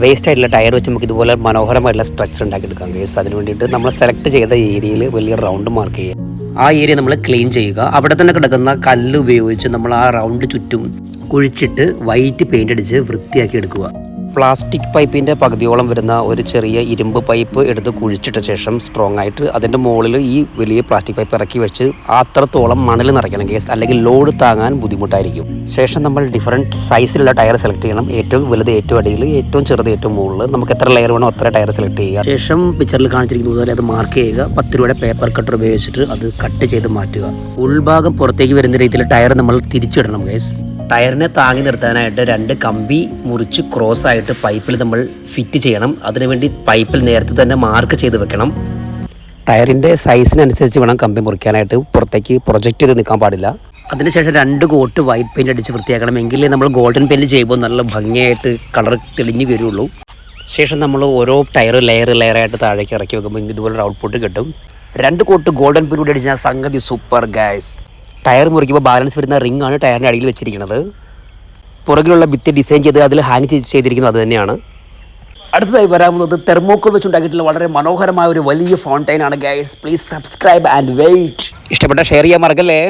Waste ആയിട്ടുള്ള tyre വെച്ച് നമുക്ക് ഇതുപോലെ മനോഹരമായിട്ടുള്ള സ്ട്രക്ചർ ഉണ്ടാക്കിയെടുക്കാം ഗൈസ്. അതിന് വേണ്ടിയിട്ട് നമ്മൾ സെലക്ട് ചെയ്ത ഏരിയയിൽ വലിയ റൗണ്ട് മാർക്ക് ചെയ്യുക. ആ ഏരിയ നമ്മൾ ക്ലീൻ ചെയ്യുക. അവിടെ തന്നെ കിടക്കുന്ന കല്ല് ഉപയോഗിച്ച് നമ്മൾ ആ റൗണ്ട് ചുറ്റും കുഴിച്ചിട്ട് വൈറ്റ് പെയിൻ്റ് അടിച്ച് വൃത്തിയാക്കി എടുക്കുക. പ്ലാസ്റ്റിക് പൈപ്പിൻ്റെ പകുതിയോളം വരുന്ന ഒരു ചെറിയ ഇരുമ്പ് പൈപ്പ് എടുത്ത് കുഴിച്ചിട്ട ശേഷം സ്ട്രോങ് ആയിട്ട് അതിൻ്റെ മുകളിൽ ഈ വലിയ പ്ലാസ്റ്റിക് പൈപ്പ് ഇറക്കി വെച്ച് അത്രത്തോളം മണൽ നിറയ്ക്കണം കേസ്, അല്ലെങ്കിൽ ലോഡ് താങ്ങാൻ ബുദ്ധിമുട്ടായിരിക്കും. ശേഷം നമ്മൾ ഡിഫറൻറ്റ് സൈസിലുള്ള ടയർ സെലക്ട് ചെയ്യണം. ഏറ്റവും വലുത് ഏറ്റവും അടിയിൽ, ഏറ്റവും ചെറുത് ഏറ്റവും മുകളിൽ. നമുക്ക് എത്ര ലെയർ വേണോ അത്ര ടയർ സെലക്ട് ചെയ്യുക. ശേഷം പിക്ചറിൽ കാണിച്ചിരിക്കുന്നത് പോലെ അത് മാർക്ക് ചെയ്യുക. 10 രൂപയുടെ പേപ്പർ കട്ടർ ഉപയോഗിച്ചിട്ട് അത് കട്ട് ചെയ്ത് മാറ്റുക. ഉൾഭാഗം പുറത്തേക്ക് വരുന്ന രീതിയിൽ ടയർ നമ്മൾ തിരിച്ചിടണം കേസ്. ടയറിനെ താങ്ങി നിർത്താനായിട്ട് 2 കമ്പി മുറിച്ച് ക്രോസ് ആയിട്ട് പൈപ്പിൽ നമ്മൾ ഫിറ്റ് ചെയ്യണം. അതിനുവേണ്ടി പൈപ്പിൽ നേരത്തെ തന്നെ മാർക്ക് ചെയ്ത് വെക്കണം. ടയറിൻ്റെ സൈസിനനുസരിച്ച് വേണം കമ്പി മുറിക്കാനായിട്ട്. പുറത്തേക്ക് പ്രൊജക്റ്റ് ചെയ്ത് നിൽക്കാൻ പാടില്ല. അതിനുശേഷം 2 കോട്ട് വൈറ്റ് പെയിൻ്റ് അടിച്ച് വൃത്തിയാക്കണം. എങ്കിലേ നമ്മൾ ഗോൾഡൻ പെയിൻറ്റ് ചെയ്യുമ്പോൾ നല്ല ഭംഗിയായിട്ട് കളർ തെളിഞ്ഞ് വരുള്ളൂ. ശേഷം നമ്മൾ ഓരോ ടയർ ലെയറായിട്ട് താഴേക്ക് ഇറക്കി വെക്കുമ്പോൾ ഇതുപോലെ ഔട്ട്പുട്ട് കിട്ടും. 2 കോട്ട് ഗോൾഡൻ പെയിൻറ്റ് അടിച്ചാൽ സംഗതി സൂപ്പർ ഗൈസ്. ടയർ മുറിക്കുമ്പോൾ ബാലൻസ് വരുന്ന റിംഗ് ആണ് ടയറിൻ്റെ അടിയിൽ വെച്ചിരിക്കുന്നത്. പുറകിലുള്ള ഭിത്തി ഡിസൈൻ ചെയ്ത് അതിൽ ഹാങ് ചെയ്തിരിക്കുന്നത് അത് തന്നെയാണ്. അടുത്തതായി വരാവുന്നത് തെർമോക്കോൾ വെച്ചുണ്ടാക്കിയിട്ടുള്ള വളരെ മനോഹരമായ ഒരു വലിയ ഫൗണ്ടൈൻ ആണ് guys. Please subscribe and wait. ഇഷ്ടപ്പെട്ട ഷെയർ ചെയ്യാൻ മറക്കല്ലേ.